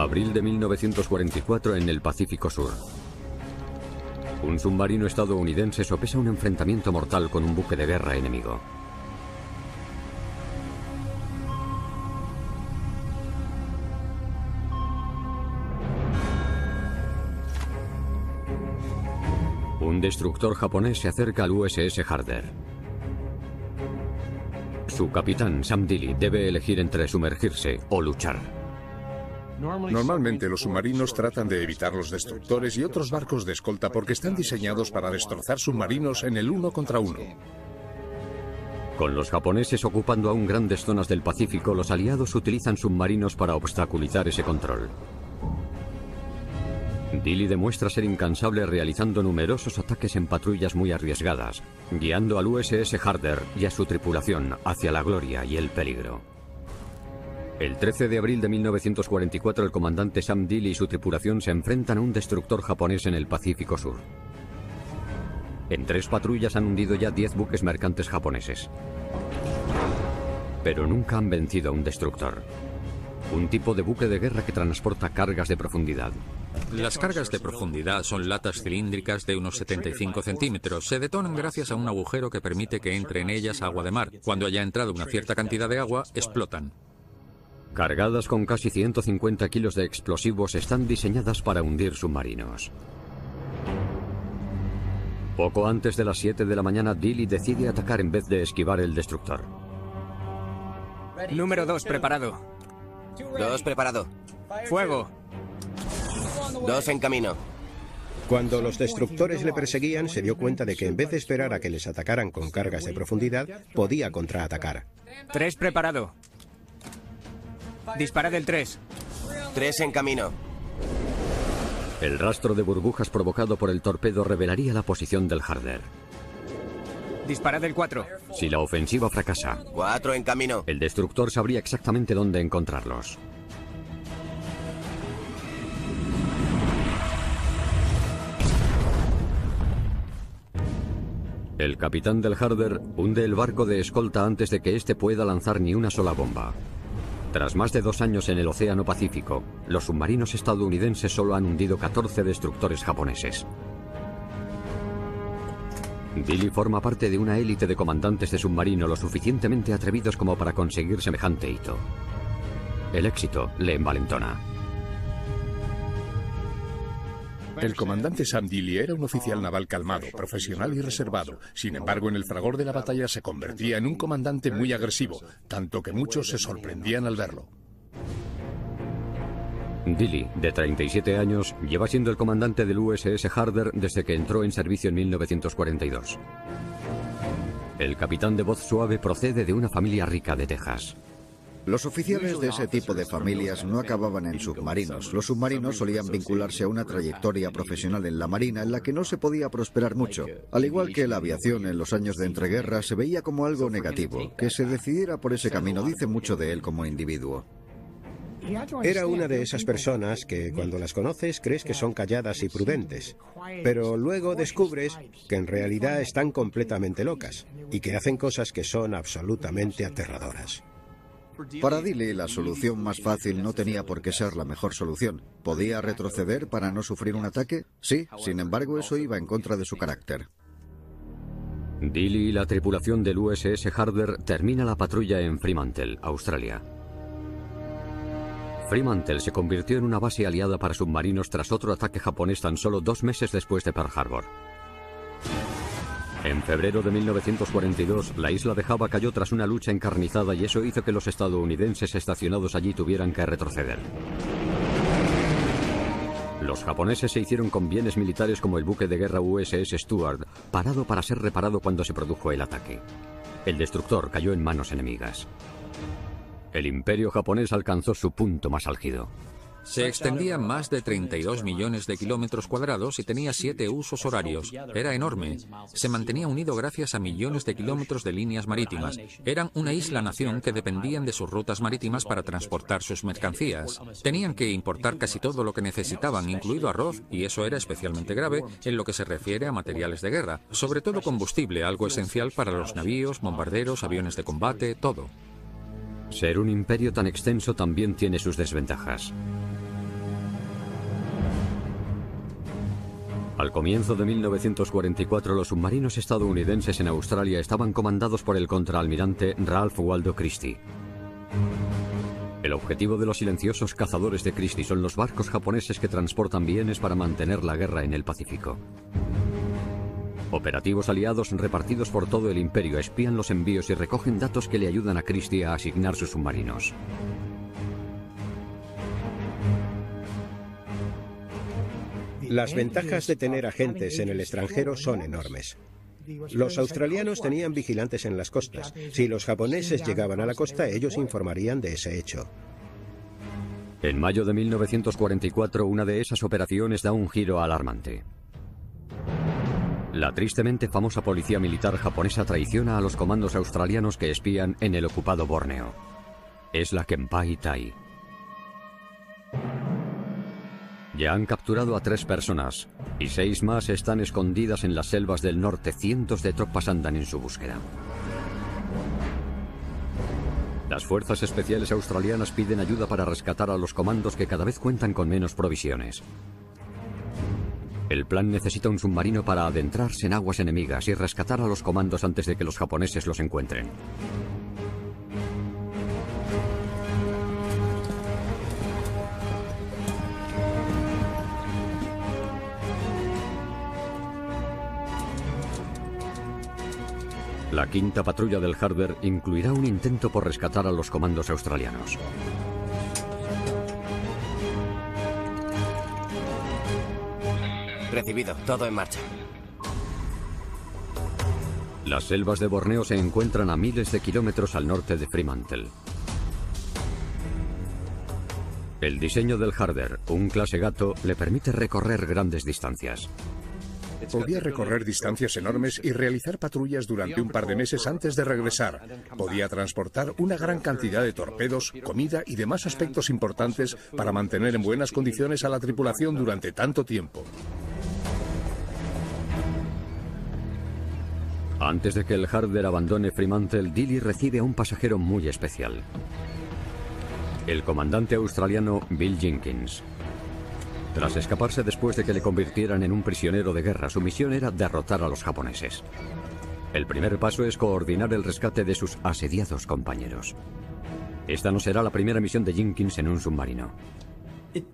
Abril de 1944 en el Pacífico Sur. Un submarino estadounidense sopesa un enfrentamiento mortal con un buque de guerra enemigo. Un destructor japonés se acerca al USS Harder. Su capitán, Sam Dealey, debe elegir entre sumergirse o luchar. Normalmente los submarinos tratan de evitar los destructores y otros barcos de escolta porque están diseñados para destrozar submarinos en el uno contra uno. Con los japoneses ocupando aún grandes zonas del Pacífico, los aliados utilizan submarinos para obstaculizar ese control. Dealey demuestra ser incansable realizando numerosos ataques en patrullas muy arriesgadas, guiando al USS Harder y a su tripulación hacia la gloria y el peligro. El 13 de abril de 1944 el comandante Sam Dealey y su tripulación se enfrentan a un destructor japonés en el Pacífico Sur. En 3 patrullas han hundido ya 10 buques mercantes japoneses. Pero nunca han vencido a un destructor. Un tipo de buque de guerra que transporta cargas de profundidad. Las cargas de profundidad son latas cilíndricas de unos 75 centímetros. Se detonan gracias a un agujero que permite que entre en ellas agua de mar. Cuando haya entrado una cierta cantidad de agua, explotan. Cargadas con casi 150 kilos de explosivos, están diseñadas para hundir submarinos. Poco antes de las 7 de la mañana, Dealey decide atacar en vez de esquivar el destructor. Número 2 preparado. 2 preparado. Fuego. 2 en camino. Cuando los destructores le perseguían, se dio cuenta de que en vez de esperar a que les atacaran con cargas de profundidad, podía contraatacar. 3 preparado. Disparad el 3. 3 en camino. El rastro de burbujas provocado por el torpedo revelaría la posición del Harder. Disparad el 4. Si la ofensiva fracasa, 4 en camino. el destructor sabría exactamente dónde encontrarlos. El capitán del Harder hunde el barco de escolta antes de que éste pueda lanzar ni una sola bomba. Tras más de 2 años en el Océano Pacífico, los submarinos estadounidenses solo han hundido 14 destructores japoneses. Dealey forma parte de una élite de comandantes de submarino lo suficientemente atrevidos como para conseguir semejante hito. El éxito le envalentona. El comandante Sam Dealey era un oficial naval calmado, profesional y reservado. Sin embargo, en el fragor de la batalla se convertía en un comandante muy agresivo, tanto que muchos se sorprendían al verlo. Dealey, de 37 años, lleva siendo el comandante del USS Harder desde que entró en servicio en 1942. El capitán de voz suave procede de una familia rica de Texas. Los oficiales de ese tipo de familias no acababan en submarinos. Los submarinos solían vincularse a una trayectoria profesional en la Marina en la que no se podía prosperar mucho. Al igual que la aviación en los años de entreguerra se veía como algo negativo. Que se decidiera por ese camino dice mucho de él como individuo. Era una de esas personas que cuando las conoces crees que son calladas y prudentes, pero luego descubres que en realidad están completamente locas y que hacen cosas que son absolutamente aterradoras. Para Dealey, la solución más fácil no tenía por qué ser la mejor solución. ¿Podía retroceder para no sufrir un ataque? Sí, sin embargo, eso iba en contra de su carácter. Dealey y la tripulación del USS Harder termina la patrulla en Fremantle, Australia. Fremantle se convirtió en una base aliada para submarinos tras otro ataque japonés tan solo 2 meses después de Pearl Harbor. En febrero de 1942, la isla de Java cayó tras una lucha encarnizada y eso hizo que los estadounidenses estacionados allí tuvieran que retroceder. Los japoneses se hicieron con bienes militares como el buque de guerra USS Stuart, parado para ser reparado cuando se produjo el ataque. El destructor cayó en manos enemigas. El imperio japonés alcanzó su punto más álgido. Se extendía más de 32 millones de kilómetros cuadrados y tenía 7 usos horarios. Era enorme. Se mantenía unido gracias a millones de kilómetros de líneas marítimas. Eran una isla-nación que dependían de sus rutas marítimas para transportar sus mercancías. Tenían que importar casi todo lo que necesitaban, incluido arroz, y eso era especialmente grave en lo que se refiere a materiales de guerra. Sobre todo combustible, algo esencial para los navíos, bombarderos, aviones de combate, todo. Ser un imperio tan extenso también tiene sus desventajas. Al comienzo de 1944, los submarinos estadounidenses en Australia estaban comandados por el contraalmirante Ralph Waldo Christie. El objetivo de los silenciosos cazadores de Christie son los barcos japoneses que transportan bienes para mantener la guerra en el Pacífico. Operativos aliados repartidos por todo el imperio espían los envíos y recogen datos que le ayudan a Christie a asignar sus submarinos. Las ventajas de tener agentes en el extranjero son enormes. Los australianos tenían vigilantes en las costas. Si los japoneses llegaban a la costa, ellos informarían de ese hecho. En mayo de 1944, una de esas operaciones da un giro alarmante. La tristemente famosa policía militar japonesa traiciona a los comandos australianos que espían en el ocupado Borneo. Es la Kempai Tai. Ya han capturado a 3 personas y 6 más están escondidas en las selvas del norte. Cientos de tropas andan en su búsqueda. Las fuerzas especiales australianas piden ayuda para rescatar a los comandos que cada vez cuentan con menos provisiones. El plan necesita un submarino para adentrarse en aguas enemigas y rescatar a los comandos antes de que los japoneses los encuentren. La quinta patrulla del Harder incluirá un intento por rescatar a los comandos australianos. Recibido, todo en marcha. Las selvas de Borneo se encuentran a miles de kilómetros al norte de Fremantle. El diseño del Harder, un clase gato, le permite recorrer grandes distancias. Podía recorrer distancias enormes y realizar patrullas durante un par de meses antes de regresar. Podía transportar una gran cantidad de torpedos, comida y demás aspectos importantes para mantener en buenas condiciones a la tripulación durante tanto tiempo. Antes de que el Harder abandone Fremantle, Dilley recibe a un pasajero muy especial. El comandante australiano Bill Jenkins. Tras escaparse después de que le convirtieran en un prisionero de guerra, su misión era derrotar a los japoneses. El primer paso es coordinar el rescate de sus asediados compañeros. Esta no será la primera misión de Jenkins en un submarino.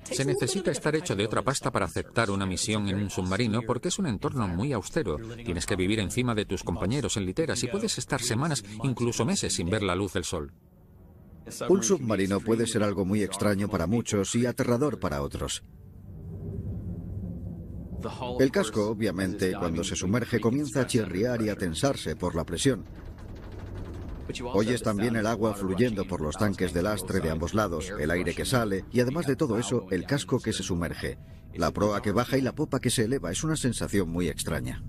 Se necesita estar hecho de otra pasta para aceptar una misión en un submarino porque es un entorno muy austero. Tienes que vivir encima de tus compañeros en literas y puedes estar semanas, incluso meses, sin ver la luz del sol. Un submarino puede ser algo muy extraño para muchos y aterrador para otros. El casco, obviamente, cuando se sumerge comienza a chirriar y a tensarse por la presión. Oyes también el agua fluyendo por los tanques de lastre de ambos lados, el aire que sale y además de todo eso, el casco que se sumerge. La proa que baja y la popa que se eleva es una sensación muy extraña.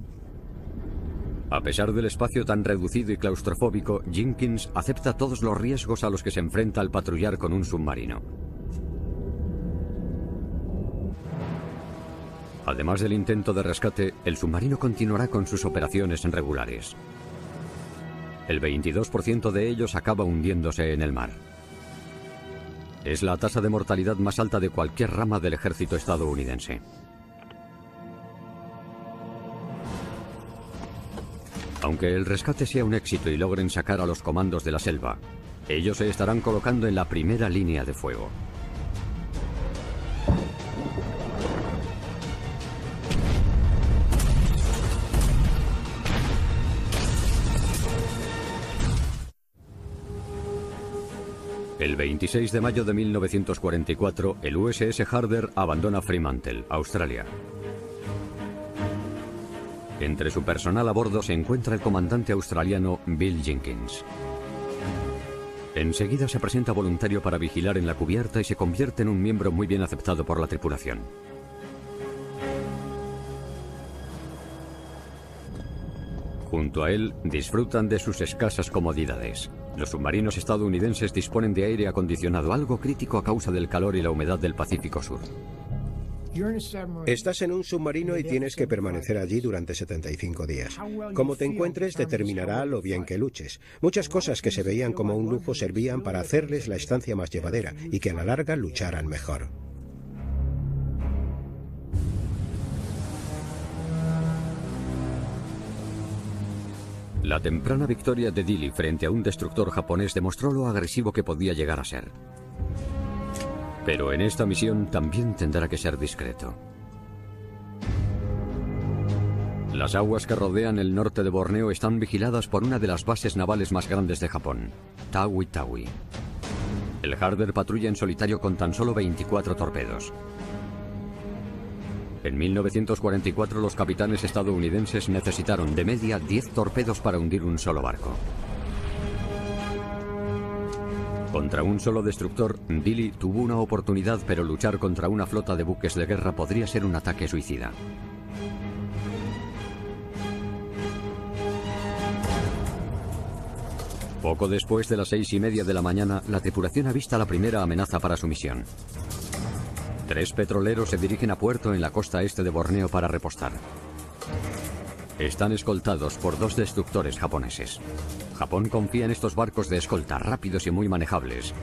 A pesar del espacio tan reducido y claustrofóbico, Jenkins acepta todos los riesgos a los que se enfrenta al patrullar con un submarino. Además del intento de rescate, el submarino continuará con sus operaciones regulares. El 22% de ellos acaba hundiéndose en el mar. Es la tasa de mortalidad más alta de cualquier rama del ejército estadounidense. Aunque el rescate sea un éxito y logren sacar a los comandos de la selva, ellos se estarán colocando en la primera línea de fuego. El 26 de mayo de 1944, el USS Harder abandona Fremantle, Australia. Entre su personal a bordo se encuentra el comandante australiano Bill Jenkins. Enseguida se presenta voluntario para vigilar en la cubierta y se convierte en un miembro muy bien aceptado por la tripulación. Junto a él, disfrutan de sus escasas comodidades. Los submarinos estadounidenses disponen de aire acondicionado, algo crítico a causa del calor y la humedad del Pacífico Sur. Estás en un submarino y tienes que permanecer allí durante 75 días. Cómo te encuentres determinará lo bien que luches. Muchas cosas que se veían como un lujo servían para hacerles la estancia más llevadera y que a la larga lucharan mejor. La temprana victoria de Dilley frente a un destructor japonés demostró lo agresivo que podía llegar a ser. Pero en esta misión también tendrá que ser discreto. Las aguas que rodean el norte de Borneo están vigiladas por una de las bases navales más grandes de Japón, Tawi Tawi. El Harder patrulla en solitario con tan solo 24 torpedos. En 1944 los capitanes estadounidenses necesitaron de media 10 torpedos para hundir un solo barco. Contra un solo destructor, Dilley tuvo una oportunidad, pero luchar contra una flota de buques de guerra podría ser un ataque suicida. Poco después de las 6:30 de la mañana, la tripulación avista la primera amenaza para su misión. 3 petroleros se dirigen a puerto en la costa este de Borneo para repostar. Están escoltados por 2 destructores japoneses. Japón confía en estos barcos de escolta rápidos y muy manejables,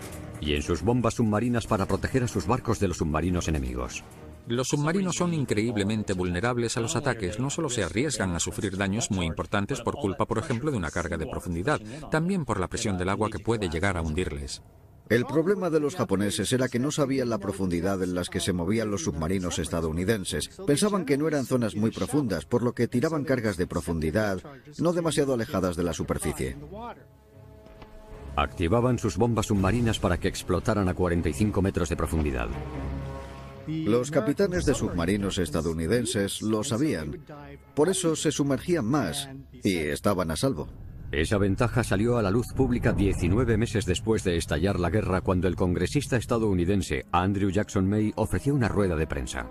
y en sus bombas submarinas para proteger a sus barcos de los submarinos enemigos. Los submarinos son increíblemente vulnerables a los ataques. No solo se arriesgan a sufrir daños muy importantes por culpa, por ejemplo, de una carga de profundidad, también por la presión del agua que puede llegar a hundirles. El problema de los japoneses era que no sabían la profundidad en las que se movían los submarinos estadounidenses. Pensaban que no eran zonas muy profundas, por lo que tiraban cargas de profundidad no demasiado alejadas de la superficie. Activaban sus bombas submarinas para que explotaran a 45 metros de profundidad. Los capitanes de submarinos estadounidenses lo sabían. Por eso se sumergían más y estaban a salvo. Esa ventaja salió a la luz pública 19 meses después de estallar la guerra, cuando el congresista estadounidense Andrew Jackson May ofreció una rueda de prensa.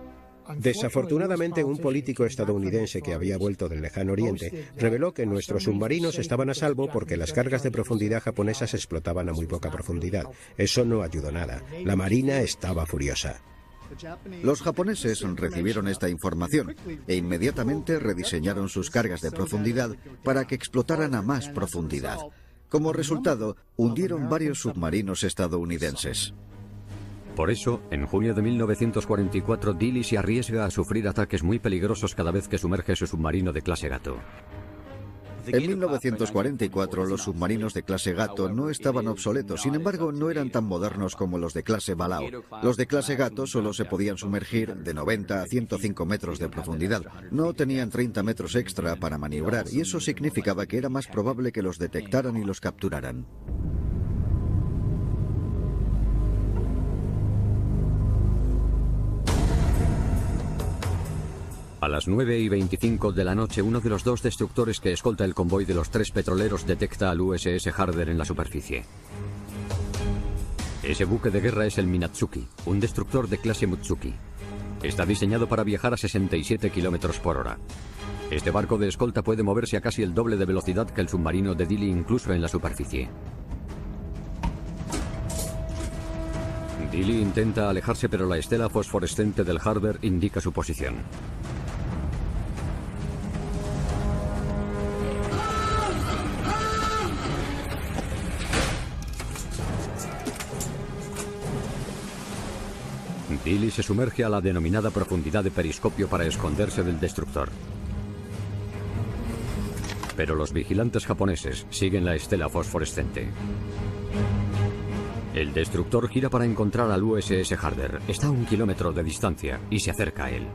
Desafortunadamente, un político estadounidense que había vuelto del lejano oriente reveló que nuestros submarinos estaban a salvo porque las cargas de profundidad japonesas explotaban a muy poca profundidad. Eso no ayudó nada. La marina estaba furiosa. Los japoneses recibieron esta información e inmediatamente rediseñaron sus cargas de profundidad para que explotaran a más profundidad. Como resultado, hundieron varios submarinos estadounidenses. Por eso, en junio de 1944, Dilley se arriesga a sufrir ataques muy peligrosos cada vez que sumerge su submarino de clase Gato. En 1944 los submarinos de clase Gato no estaban obsoletos, sin embargo no eran tan modernos como los de clase Balao. Los de clase Gato solo se podían sumergir de 90 a 105 metros de profundidad. No tenían 30 metros extra para maniobrar y eso significaba que era más probable que los detectaran y los capturaran. A las 9:25 de la noche, uno de los 2 destructores que escolta el convoy de los 3 petroleros detecta al USS Harder en la superficie. Ese buque de guerra es el Minatsuki, un destructor de clase Mutsuki. Está diseñado para viajar a 67 kilómetros por hora. Este barco de escolta puede moverse a casi el doble de velocidad que el submarino de Dilley, incluso en la superficie. Dilley intenta alejarse, pero la estela fosforescente del Harder indica su posición. Dilley se sumerge a la denominada profundidad de periscopio para esconderse del destructor. Pero los vigilantes japoneses siguen la estela fosforescente. El destructor gira para encontrar al USS Harder. Está a 1 kilómetro de distancia y se acerca a él.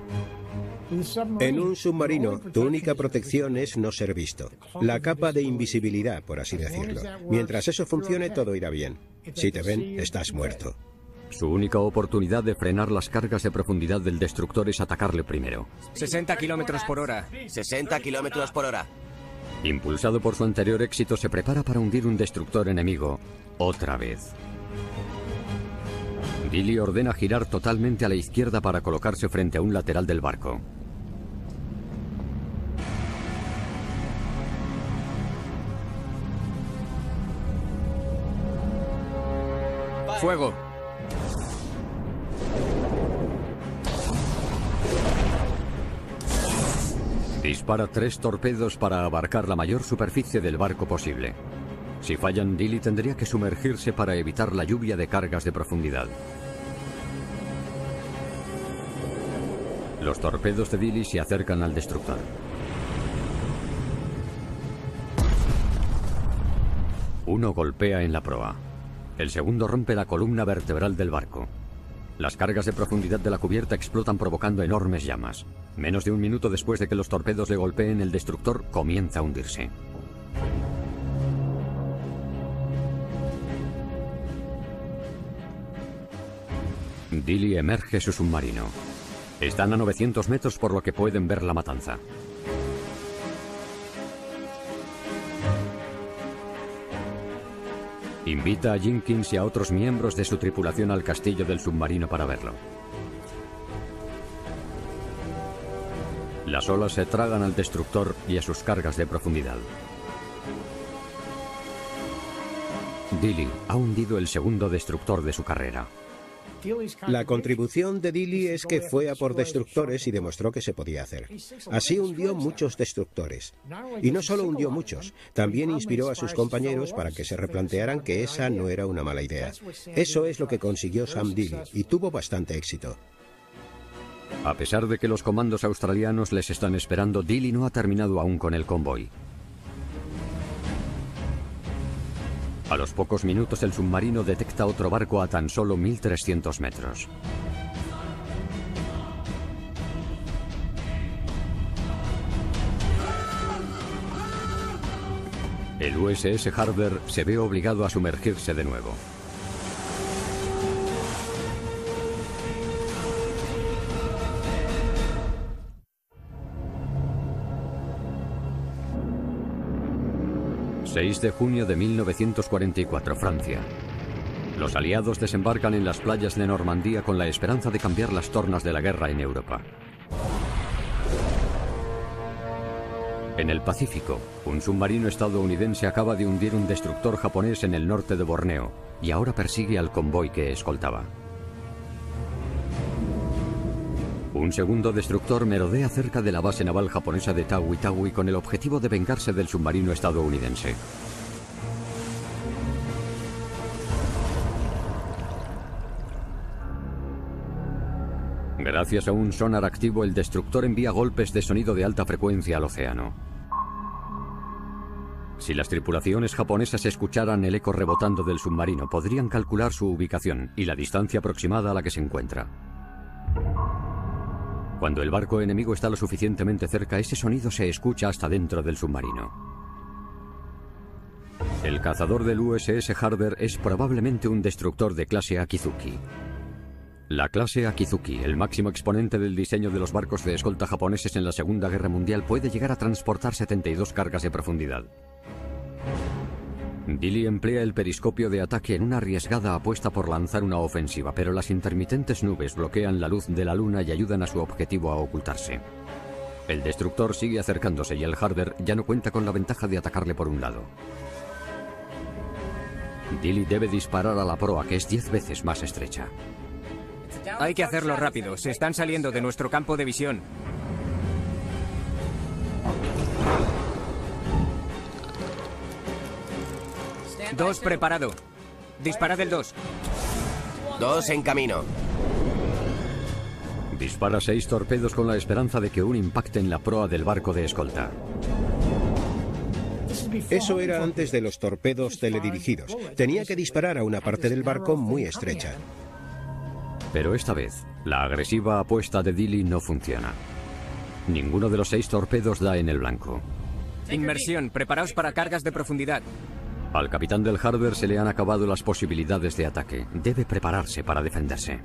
En un submarino, tu única protección es no ser visto. La capa de invisibilidad, por así decirlo. Mientras eso funcione, todo irá bien. Si te ven, estás muerto. Su única oportunidad de frenar las cargas de profundidad del destructor es atacarle primero. 60 kilómetros por hora. 60 kilómetros por hora. Impulsado por su anterior éxito, se prepara para hundir un destructor enemigo otra vez. Dilley ordena girar totalmente a la izquierda para colocarse frente a un lateral del barco. ¡Fuego! Dispara 3 torpedos para abarcar la mayor superficie del barco posible. Si fallan, Dilley tendría que sumergirse para evitar la lluvia de cargas de profundidad. Los torpedos de Dilley se acercan al destructor. Uno golpea en la proa. El segundo rompe la columna vertebral del barco. Las cargas de profundidad de la cubierta explotan provocando enormes llamas. Menos de un minuto después de que los torpedos le golpeen, el destructor comienza a hundirse. Dilley emerge su submarino. Están a 900 metros por lo que pueden ver la matanza. Invita a Jenkins y a otros miembros de su tripulación al castillo del submarino para verlo. Las olas se tragan al destructor y a sus cargas de profundidad. Dilley ha hundido el segundo destructor de su carrera. La contribución de Dilley es que fue a por destructores y demostró que se podía hacer. Así hundió muchos destructores. Y no solo hundió muchos, también inspiró a sus compañeros para que se replantearan que esa no era una mala idea. Eso es lo que consiguió Sam Dilley y tuvo bastante éxito. A pesar de que los comandos australianos les están esperando, Dilley no ha terminado aún con el convoy. A los pocos minutos el submarino detecta otro barco a tan solo 1300 metros. El USS Harder se ve obligado a sumergirse de nuevo. ...6 de junio de 1944, Francia. Los aliados desembarcan en las playas de Normandía con la esperanza de cambiar las tornas de la guerra en Europa. En el Pacífico, un submarino estadounidense acaba de hundir un destructor japonés en el norte de Borneo y ahora persigue al convoy que escoltaba. Un segundo destructor merodea cerca de la base naval japonesa de Tawi Tawi con el objetivo de vengarse del submarino estadounidense. Gracias a un sonar activo, el destructor envía golpes de sonido de alta frecuencia al océano. Si las tripulaciones japonesas escucharan el eco rebotando del submarino, podrían calcular su ubicación y la distancia aproximada a la que se encuentra. Cuando el barco enemigo está lo suficientemente cerca, ese sonido se escucha hasta dentro del submarino. El cazador del USS Harder es probablemente un destructor de clase Akizuki. La clase Akizuki, el máximo exponente del diseño de los barcos de escolta japoneses en la Segunda Guerra Mundial, puede llegar a transportar 72 cargas de profundidad. Dilley emplea el periscopio de ataque en una arriesgada apuesta por lanzar una ofensiva, pero las intermitentes nubes bloquean la luz de la luna y ayudan a su objetivo a ocultarse. El destructor sigue acercándose y el Harder ya no cuenta con la ventaja de atacarle por un lado. Dilley debe disparar a la proa, que es 10 veces más estrecha. Hay que hacerlo rápido. Se están saliendo de nuestro campo de visión. Dos preparado. Disparad el 2. 2 en camino. Dispara 6 torpedos con la esperanza de que un impacte en la proa del barco de escolta. Eso era antes de los torpedos teledirigidos. Tenía que disparar a una parte del barco muy estrecha. Pero esta vez, la agresiva apuesta de Dilley no funciona. Ninguno de los 6 torpedos da en el blanco. Inmersión. Preparaos para cargas de profundidad. Al capitán del Harder se le han acabado las posibilidades de ataque. Debe prepararse para defenderse.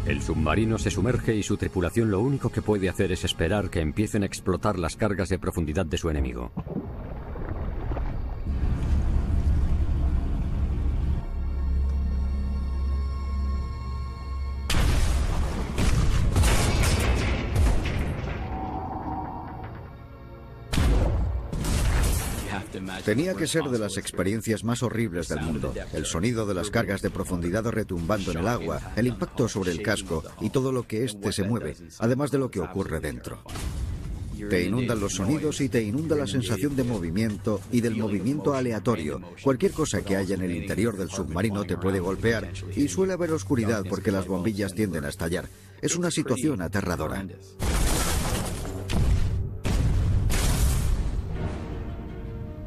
El submarino se sumerge y su tripulación lo único que puede hacer es esperar que empiecen a explotar las cargas de profundidad de su enemigo. Tenía que ser de las experiencias más horribles del mundo. El sonido de las cargas de profundidad retumbando en el agua, el impacto sobre el casco y todo lo que éste se mueve, además de lo que ocurre dentro. Te inundan los sonidos y te inunda la sensación de movimiento y del movimiento aleatorio. Cualquier cosa que haya en el interior del submarino te puede golpear y suele haber oscuridad porque las bombillas tienden a estallar. Es una situación aterradora.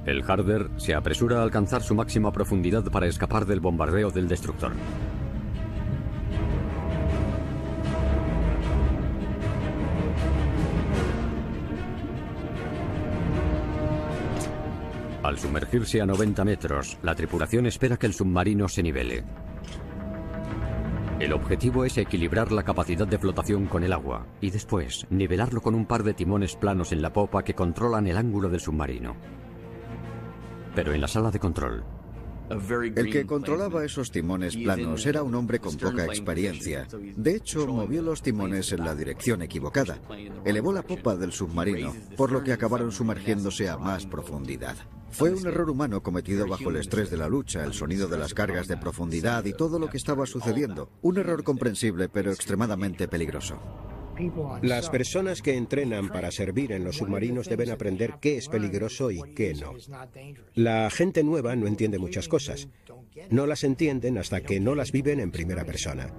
El Harder se apresura a alcanzar su máxima profundidad para escapar del bombardeo del destructor. Al sumergirse a 90 metros, la tripulación espera que el submarino se nivele. El objetivo es equilibrar la capacidad de flotación con el agua y después nivelarlo con un par de timones planos en la popa que controlan el ángulo del submarino. Pero en la sala de control, el que controlaba esos timones planos era un hombre con poca experiencia. De hecho, movió los timones en la dirección equivocada. Elevó la popa del submarino, por lo que acabaron sumergiéndose a más profundidad. Fue un error humano cometido bajo el estrés de la lucha, el sonido de las cargas de profundidad y todo lo que estaba sucediendo. Un error comprensible, pero extremadamente peligroso. Las personas que entrenan para servir en los submarinos deben aprender qué es peligroso y qué no. La gente nueva no entiende muchas cosas. No las entienden hasta que no las viven en primera persona.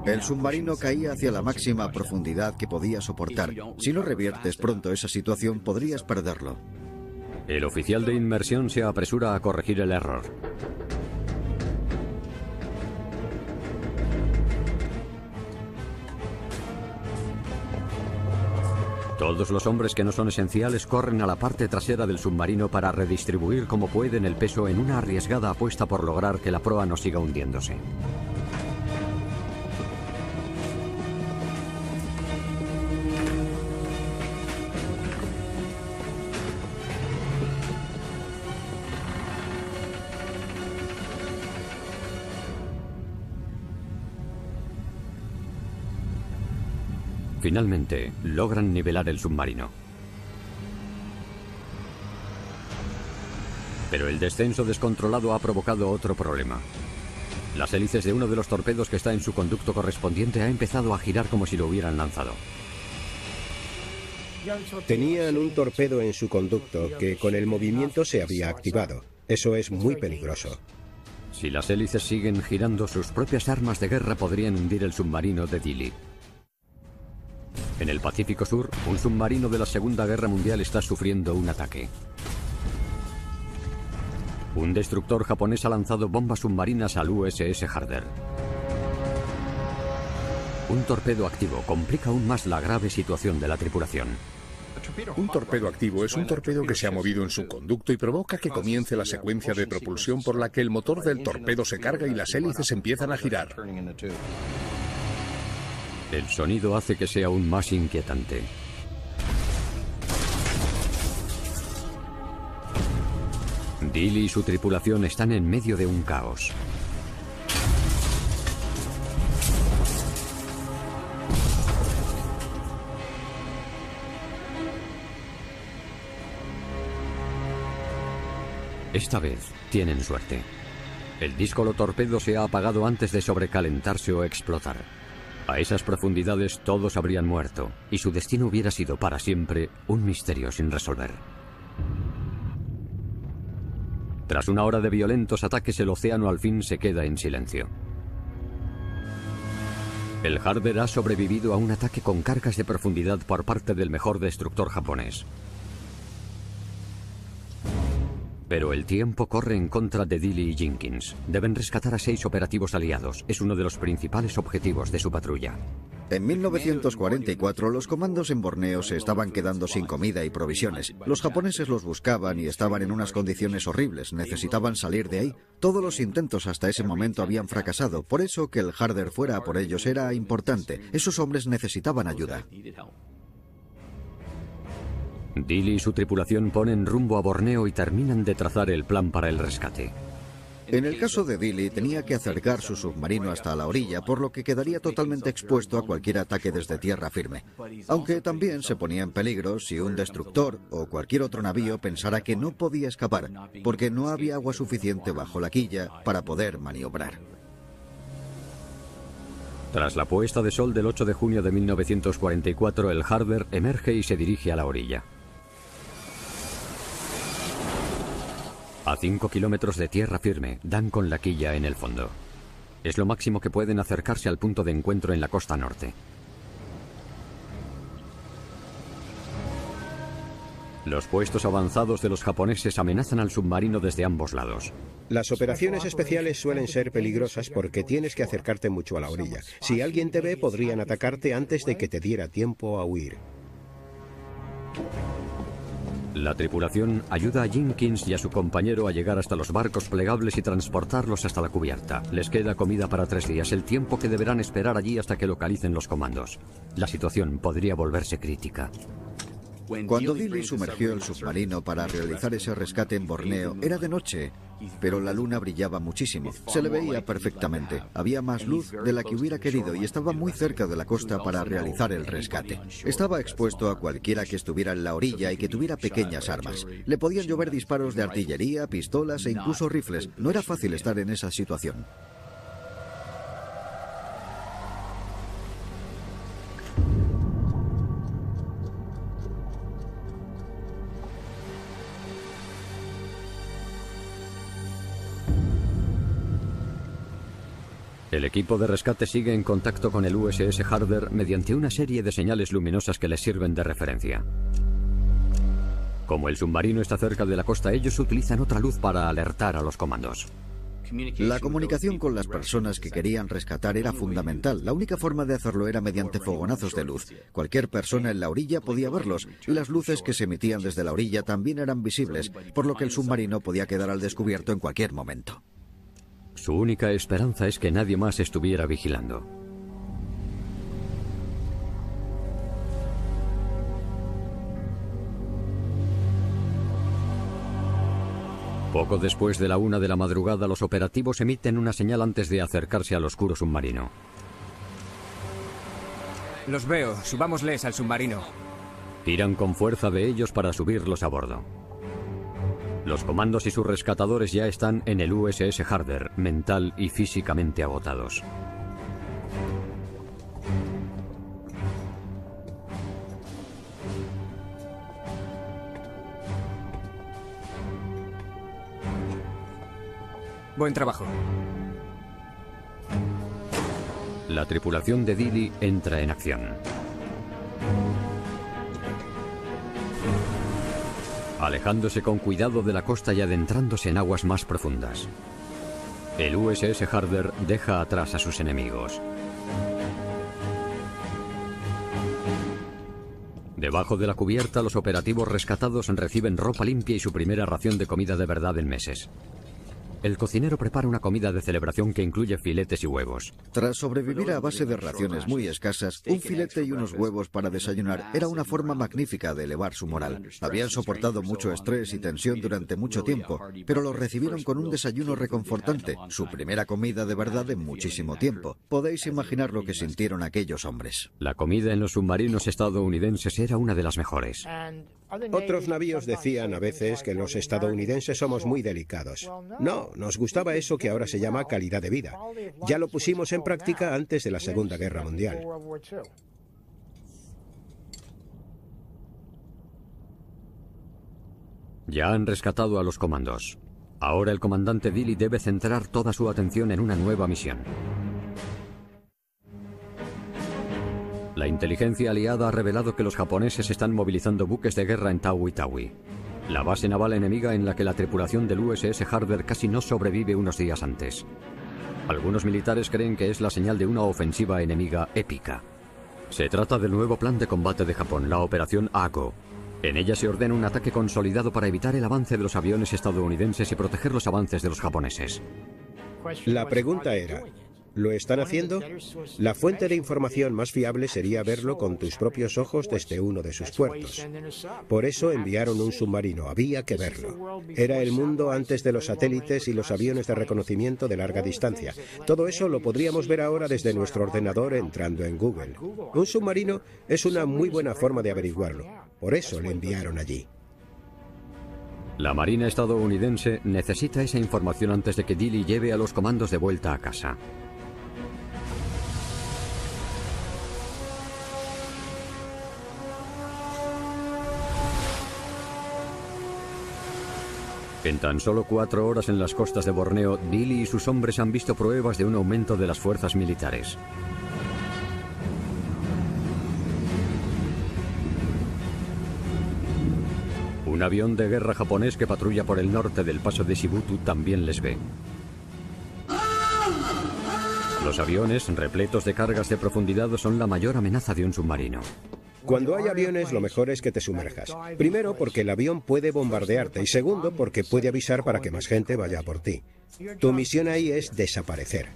El submarino caía hacia la máxima profundidad que podía soportar. Si no reviertes pronto esa situación, podrías perderlo. El oficial de inmersión se apresura a corregir el error. Todos los hombres que no son esenciales corren a la parte trasera del submarino para redistribuir como pueden el peso en una arriesgada apuesta por lograr que la proa no siga hundiéndose. Finalmente, logran nivelar el submarino. Pero el descenso descontrolado ha provocado otro problema. Las hélices de uno de los torpedos que está en su conducto correspondiente ha empezado a girar como si lo hubieran lanzado. Tenían un torpedo en su conducto que con el movimiento se había activado. Eso es muy peligroso. Si las hélices siguen girando, sus propias armas de guerra podrían hundir el submarino de Dilley. En el Pacífico Sur, un submarino de la Segunda Guerra Mundial está sufriendo un ataque. Un destructor japonés ha lanzado bombas submarinas al USS Harder. Un torpedo activo complica aún más la grave situación de la tripulación. Un torpedo activo es un torpedo que se ha movido en su conducto y provoca que comience la secuencia de propulsión por la que el motor del torpedo se carga y las hélices empiezan a girar. El sonido hace que sea aún más inquietante. Dilley y su tripulación están en medio de un caos. Esta vez tienen suerte. El díscolo torpedo se ha apagado antes de sobrecalentarse o explotar. A esas profundidades todos habrían muerto, y su destino hubiera sido para siempre un misterio sin resolver. Tras una hora de violentos ataques, el océano al fin se queda en silencio. El Harder ha sobrevivido a un ataque con cargas de profundidad por parte del mejor destructor japonés. Pero el tiempo corre en contra de Dilley y Jenkins. Deben rescatar a 6 operativos aliados. Es uno de los principales objetivos de su patrulla. En 1944 los comandos en Borneo se estaban quedando sin comida y provisiones. Los japoneses los buscaban y estaban en unas condiciones horribles. Necesitaban salir de ahí. Todos los intentos hasta ese momento habían fracasado. Por eso que el Harder fuera a por ellos era importante. Esos hombres necesitaban ayuda. Dilley y su tripulación ponen rumbo a Borneo y terminan de trazar el plan para el rescate. En el caso de Dilley tenía que acercar su submarino hasta la orilla, por lo que quedaría totalmente expuesto a cualquier ataque desde tierra firme. Aunque también se ponía en peligro si un destructor o cualquier otro navío pensara que no podía escapar, porque no había agua suficiente bajo la quilla para poder maniobrar. Tras la puesta de sol del 8 de junio de 1944, el Harder emerge y se dirige a la orilla. A 5 kilómetros de tierra firme, dan con la quilla en el fondo. Es lo máximo que pueden acercarse al punto de encuentro en la costa norte. Los puestos avanzados de los japoneses amenazan al submarino desde ambos lados. Las operaciones especiales suelen ser peligrosas porque tienes que acercarte mucho a la orilla. Si alguien te ve, podrían atacarte antes de que te diera tiempo a huir. La tripulación ayuda a Jenkins y a su compañero a llegar hasta los barcos plegables y transportarlos hasta la cubierta. Les queda comida para 3 días, el tiempo que deberán esperar allí hasta que localicen los comandos. La situación podría volverse crítica. Cuando Dili sumergió el submarino para realizar ese rescate en Borneo, era de noche, pero la luna brillaba muchísimo. Se le veía perfectamente. Había más luz de la que hubiera querido y estaba muy cerca de la costa para realizar el rescate. Estaba expuesto a cualquiera que estuviera en la orilla y que tuviera pequeñas armas. Le podían llover disparos de artillería, pistolas e incluso rifles. No era fácil estar en esa situación. El equipo de rescate sigue en contacto con el USS Harder mediante una serie de señales luminosas que les sirven de referencia. Como el submarino está cerca de la costa, ellos utilizan otra luz para alertar a los comandos. La comunicación con las personas que querían rescatar era fundamental. La única forma de hacerlo era mediante fogonazos de luz. Cualquier persona en la orilla podía verlos, y las luces que se emitían desde la orilla también eran visibles, por lo que el submarino podía quedar al descubierto en cualquier momento. Su única esperanza es que nadie más estuviera vigilando. Poco después de la 1 de la madrugada, los operativos emiten una señal antes de acercarse al oscuro submarino. Los veo, subámosles al submarino. Tiran con fuerza de ellos para subirlos a bordo. Los comandos y sus rescatadores ya están en el USS Harder, mental y físicamente agotados. Buen trabajo. La tripulación de Dili entra en acción. Alejándose con cuidado de la costa y adentrándose en aguas más profundas. El USS Harder deja atrás a sus enemigos. Debajo de la cubierta, los operativos rescatados reciben ropa limpia y su primera ración de comida de verdad en meses. El cocinero prepara una comida de celebración que incluye filetes y huevos. Tras sobrevivir a base de raciones muy escasas, un filete y unos huevos para desayunar era una forma magnífica de elevar su moral. Habían soportado mucho estrés y tensión durante mucho tiempo, pero lo recibieron con un desayuno reconfortante, su primera comida de verdad en muchísimo tiempo. Podéis imaginar lo que sintieron aquellos hombres. La comida en los submarinos estadounidenses era una de las mejores. Otros navíos decían a veces que los estadounidenses somos muy delicados. No, nos gustaba eso que ahora se llama calidad de vida. Ya lo pusimos en práctica antes de la Segunda Guerra Mundial. Ya han rescatado a los comandos. Ahora el comandante Dili debe centrar toda su atención en una nueva misión. La inteligencia aliada ha revelado que los japoneses están movilizando buques de guerra en Tawi-Tawi, la base naval enemiga en la que la tripulación del USS Harder casi no sobrevive unos días antes. Algunos militares creen que es la señal de una ofensiva enemiga épica. Se trata del nuevo plan de combate de Japón, la Operación Ako. En ella se ordena un ataque consolidado para evitar el avance de los aviones estadounidenses y proteger los avances de los japoneses. La pregunta era, ¿lo están haciendo? La fuente de información más fiable sería verlo con tus propios ojos desde uno de sus puertos. Por eso enviaron un submarino, había que verlo. Era el mundo antes de los satélites y los aviones de reconocimiento de larga distancia. Todo eso lo podríamos ver ahora desde nuestro ordenador entrando en Google. Un submarino es una muy buena forma de averiguarlo. Por eso le enviaron allí. La Marina estadounidense necesita esa información antes de que Dili lleve a los comandos de vuelta a casa. En tan solo 4 horas en las costas de Borneo, Dili y sus hombres han visto pruebas de un aumento de las fuerzas militares. Un avión de guerra japonés que patrulla por el norte del paso de Shibutu también les ve. Los aviones, repletos de cargas de profundidad, son la mayor amenaza de un submarino. Cuando hay aviones, lo mejor es que te sumerjas. Primero, porque el avión puede bombardearte, y segundo, porque puede avisar para que más gente vaya por ti. Tu misión ahí es desaparecer.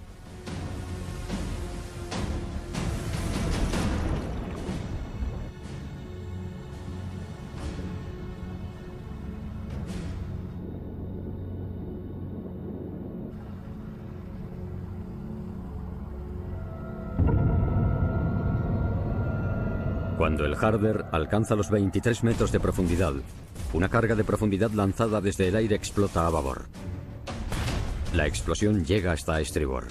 Cuando el Harder alcanza los 23 metros de profundidad, una carga de profundidad lanzada desde el aire explota a babor. La explosión llega hasta estribor.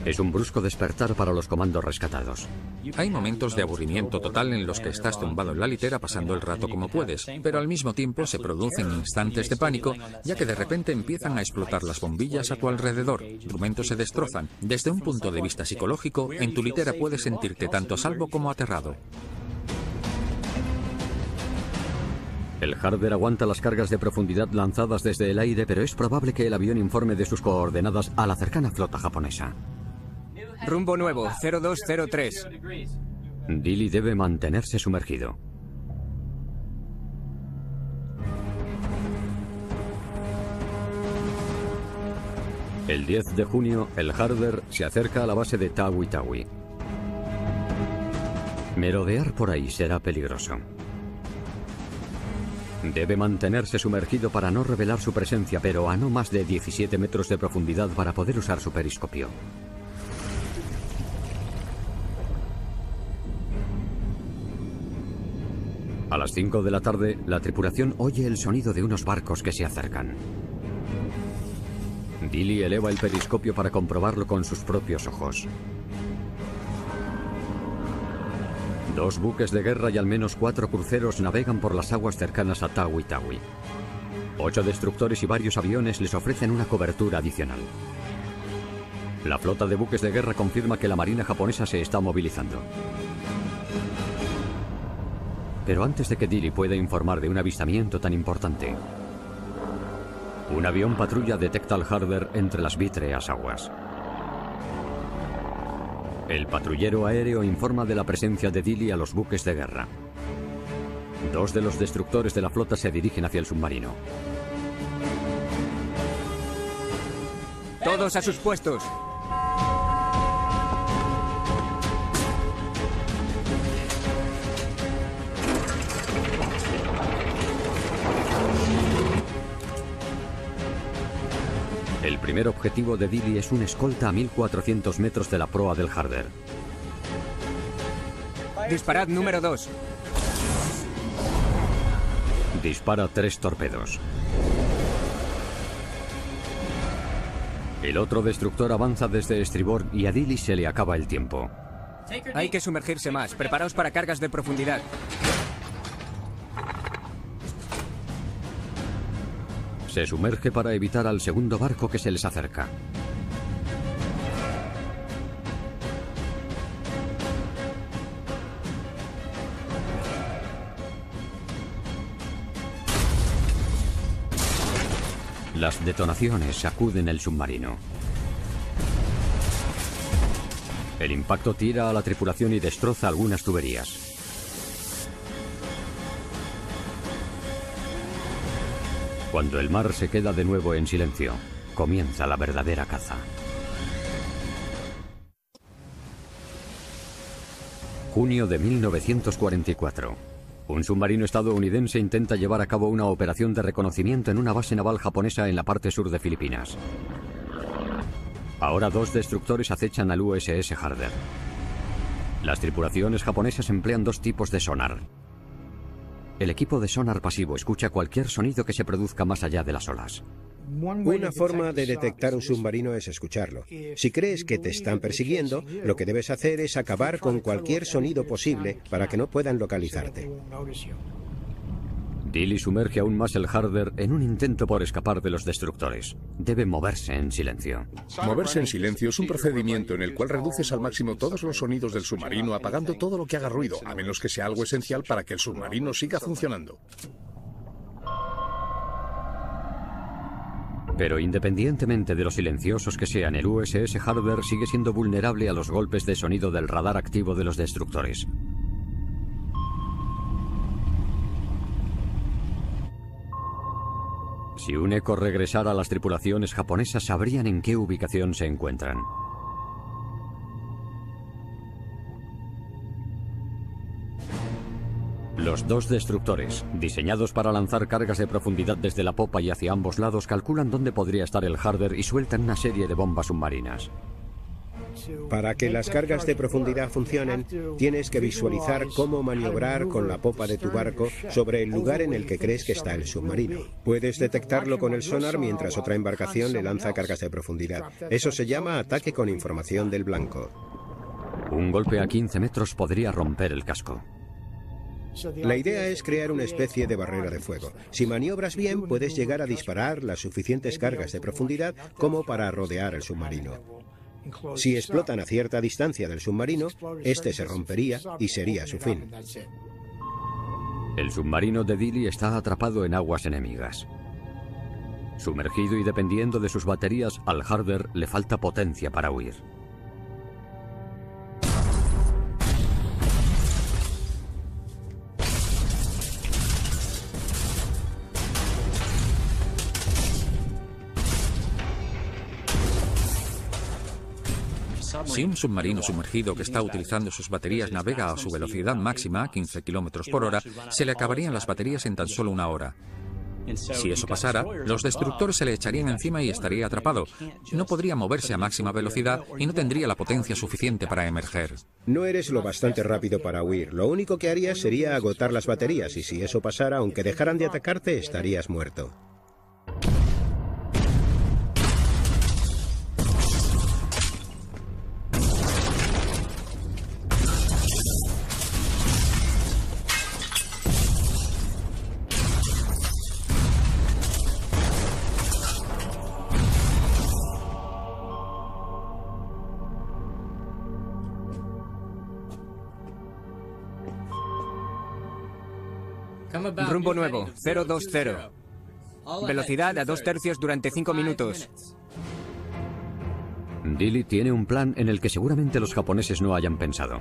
Es un brusco despertar para los comandos rescatados. Hay momentos de aburrimiento total en los que estás tumbado en la litera pasando el rato como puedes, pero al mismo tiempo se producen instantes de pánico, ya que de repente empiezan a explotar las bombillas a tu alrededor, instrumentos se destrozan. Desde un punto de vista psicológico, en tu litera puedes sentirte tanto a salvo como aterrado. El Harder aguanta las cargas de profundidad lanzadas desde el aire, pero es probable que el avión informe de sus coordenadas a la cercana flota japonesa. Rumbo nuevo, 0203. Dili debe mantenerse sumergido. El 10 de junio, el Harder se acerca a la base de Tawi Tawi. Merodear por ahí será peligroso. Debe mantenerse sumergido para no revelar su presencia, pero a no más de 17 metros de profundidad para poder usar su periscopio. A las 5 de la tarde, la tripulación oye el sonido de unos barcos que se acercan. Dili eleva el periscopio para comprobarlo con sus propios ojos. 2 buques de guerra y al menos 4 cruceros navegan por las aguas cercanas a Tawi Tawi. 8 destructores y varios aviones les ofrecen una cobertura adicional. La flota de buques de guerra confirma que la marina japonesa se está movilizando. Pero antes de que Dili pueda informar de un avistamiento tan importante, un avión patrulla detecta al Harder entre las vítreas aguas. El patrullero aéreo informa de la presencia de Dili a los buques de guerra. 2 de los destructores de la flota se dirigen hacia el submarino. Todos a sus puestos. El primer objetivo de Dili es un escolta a 1400 metros de la proa del Harder. Disparad número 2. Dispara 3 torpedos. El otro destructor avanza desde estribor y a Dili se le acaba el tiempo. Hay que sumergirse más. Preparaos para cargas de profundidad. Se sumerge para evitar al segundo barco que se les acerca. Las detonaciones sacuden el submarino. El impacto tira a la tripulación y destroza algunas tuberías. Cuando el mar se queda de nuevo en silencio, comienza la verdadera caza. Junio de 1944. Un submarino estadounidense intenta llevar a cabo una operación de reconocimiento en una base naval japonesa en la parte sur de Filipinas. Ahora 2 destructores acechan al USS Harder. Las tripulaciones japonesas emplean 2 tipos de sonar. El equipo de sonar pasivo escucha cualquier sonido que se produzca más allá de las olas. Una forma de detectar un submarino es escucharlo. Si crees que te están persiguiendo, lo que debes hacer es acabar con cualquier sonido posible para que no puedan localizarte. Dilly sumerge aún más el Harder en un intento por escapar de los destructores. Debe moverse en silencio. Moverse en silencio es un procedimiento en el cual reduces al máximo todos los sonidos del submarino, apagando todo lo que haga ruido, a menos que sea algo esencial para que el submarino siga funcionando. Pero independientemente de lo silenciosos que sean, el USS Harder sigue siendo vulnerable a los golpes de sonido del radar activo de los destructores. Si un eco regresara a las tripulaciones japonesas, sabrían en qué ubicación se encuentran. Los dos destructores, diseñados para lanzar cargas de profundidad desde la popa y hacia ambos lados, calculan dónde podría estar el Harder y sueltan una serie de bombas submarinas. Para que las cargas de profundidad funcionen, tienes que visualizar cómo maniobrar con la popa de tu barco sobre el lugar en el que crees que está el submarino. Puedes detectarlo con el sonar mientras otra embarcación le lanza cargas de profundidad. Eso se llama ataque con información del blanco. Un golpe a 15 metros podría romper el casco. La idea es crear una especie de barrera de fuego. Si maniobras bien, puedes llegar a disparar las suficientes cargas de profundidad como para rodear el submarino. Si explotan a cierta distancia del submarino, este se rompería y sería su fin. El submarino de Dilly está atrapado en aguas enemigas. Sumergido y dependiendo de sus baterías, al Harder le falta potencia para huir. Si un submarino sumergido que está utilizando sus baterías navega a su velocidad máxima, 15 km por hora, se le acabarían las baterías en tan solo una hora. Si eso pasara, los destructores se le echarían encima y estaría atrapado. No podría moverse a máxima velocidad y no tendría la potencia suficiente para emerger. No eres lo bastante rápido para huir. Lo único que harías sería agotar las baterías y si eso pasara, aunque dejaran de atacarte, estarías muerto. Rumbo nuevo, 020. Velocidad a 2/3 durante 5 minutos. Dilly tiene un plan en el que seguramente los japoneses no hayan pensado.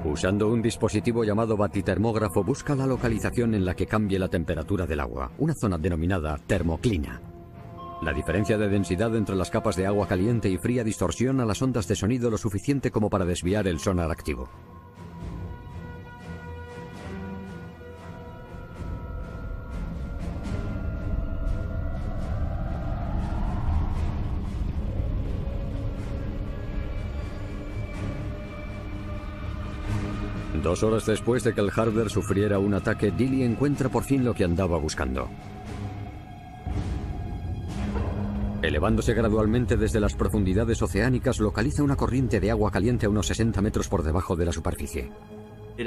Usando un dispositivo llamado batitermógrafo, busca la localización en la que cambie la temperatura del agua, una zona denominada termoclina. La diferencia de densidad entre las capas de agua caliente y fría distorsiona las ondas de sonido lo suficiente como para desviar el sonar activo. Dos horas después de que el Harder sufriera un ataque, Dilly encuentra por fin lo que andaba buscando. Elevándose gradualmente desde las profundidades oceánicas, localiza una corriente de agua caliente a unos 60 metros por debajo de la superficie.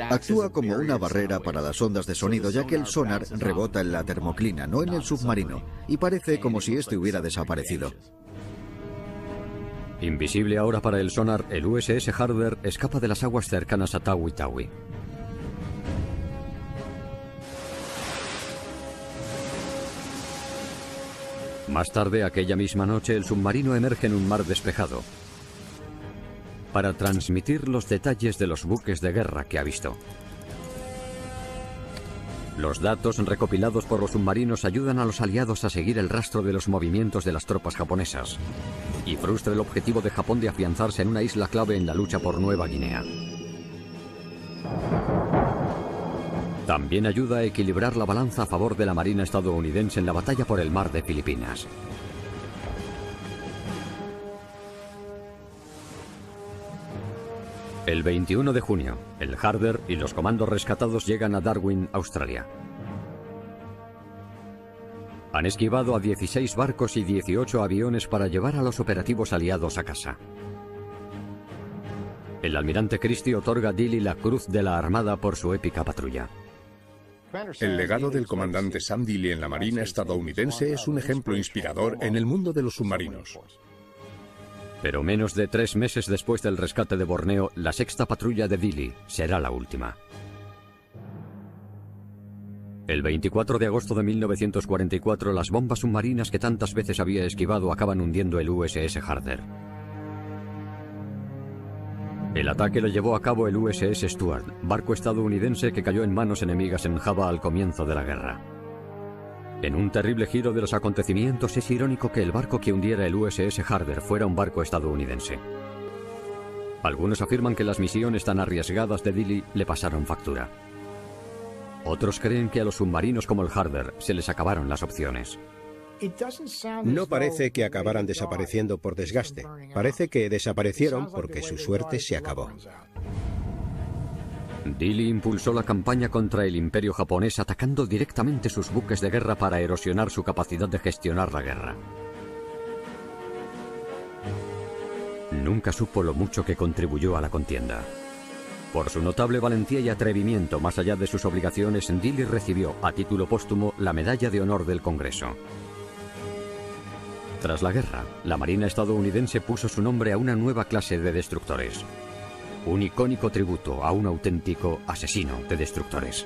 Actúa como una barrera para las ondas de sonido, ya que el sonar rebota en la termoclina, no en el submarino, y parece como si este hubiera desaparecido. Invisible ahora para el sonar, el USS Harder escapa de las aguas cercanas a Tawi Tawi. Más tarde, aquella misma noche, el submarino emerge en un mar despejado para transmitir los detalles de los buques de guerra que ha visto. Los datos recopilados por los submarinos ayudan a los aliados a seguir el rastro de los movimientos de las tropas japonesas y frustra el objetivo de Japón de afianzarse en una isla clave en la lucha por Nueva Guinea. También ayuda a equilibrar la balanza a favor de la Marina estadounidense en la batalla por el mar de Filipinas. El 21 de junio, el Harder y los comandos rescatados llegan a Darwin, Australia. Han esquivado a 16 barcos y 18 aviones para llevar a los operativos aliados a casa. El almirante Christie otorga a Dilly la Cruz de la Armada por su épica patrulla. El legado del comandante Sam Dealey en la Marina estadounidense es un ejemplo inspirador en el mundo de los submarinos. Pero menos de 3 meses después del rescate de Borneo, la sexta patrulla de Dealey será la última. El 24 de agosto de 1944, las bombas submarinas que tantas veces había esquivado acaban hundiendo el USS Harder. El ataque lo llevó a cabo el USS Stuart, barco estadounidense que cayó en manos enemigas en Java al comienzo de la guerra. En un terrible giro de los acontecimientos, es irónico que el barco que hundiera el USS Harder fuera un barco estadounidense. Algunos afirman que las misiones tan arriesgadas de Dealey le pasaron factura. Otros creen que a los submarinos como el Harder se les acabaron las opciones. No parece que acabaran desapareciendo por desgaste. Parece que desaparecieron porque su suerte se acabó. Dealey impulsó la campaña contra el Imperio japonés atacando directamente sus buques de guerra para erosionar su capacidad de gestionar la guerra. Nunca supo lo mucho que contribuyó a la contienda. Por su notable valentía y atrevimiento más allá de sus obligaciones, Dealey recibió, a título póstumo, la Medalla de Honor del Congreso. Tras la guerra, la Marina estadounidense puso su nombre a una nueva clase de destructores. Un icónico tributo a un auténtico asesino de destructores.